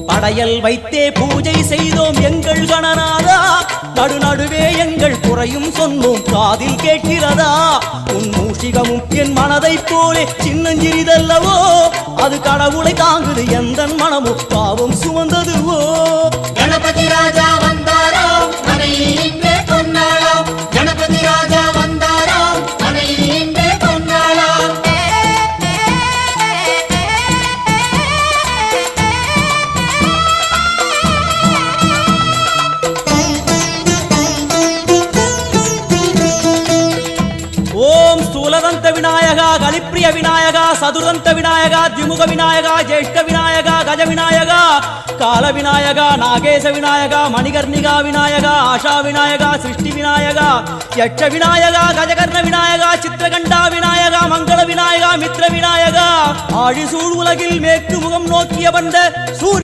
படையல் வைத்தே பூஜை செய்தோம் எங்கள் கணநாதா, நடுநடுவே எங்கள் குறையும் சொன்னோம் காதில் கேட்கிறதா. உன் மூஷிகமும் என் மனதை போலே சின்னஞ்சிறிதல்லவோ, அது கடவுளை தாங்குது எந்த மனமோ பாவம் சுமந்ததுவோ. கணபதி ராஜா வந்தாரோ மனையில் இன்றே பொன்னாளாம், கணபதி ராஜா வந்தாரோ மனையில் இன்றே பொன்னாளாம். ஓம் ஸ்தூலதந்த விநாயகா, கலிப்பிரிய விநாயகா, சதுர்தந்த விநாயகா, திமுக விநாயகா, ஜேஷ்ட விநாயகா, கஜ விநாயகா, கால விநாயகா, நாகேச விநாயகா, மணிகர்ணிகா விநாயகா, ஆஷா விநாயகா, சிருஷ்டி விநாயகா, யட்ச விநாயகா, கஜகர்ண விநாயகா, சித்திரகண்டா விநாயகா, மங்கள விநாயகா, மித்ர விநாயகா, ஆழிசூழ் உலகில் மேற்கு முகம் நோக்கிய வந்த சூரிய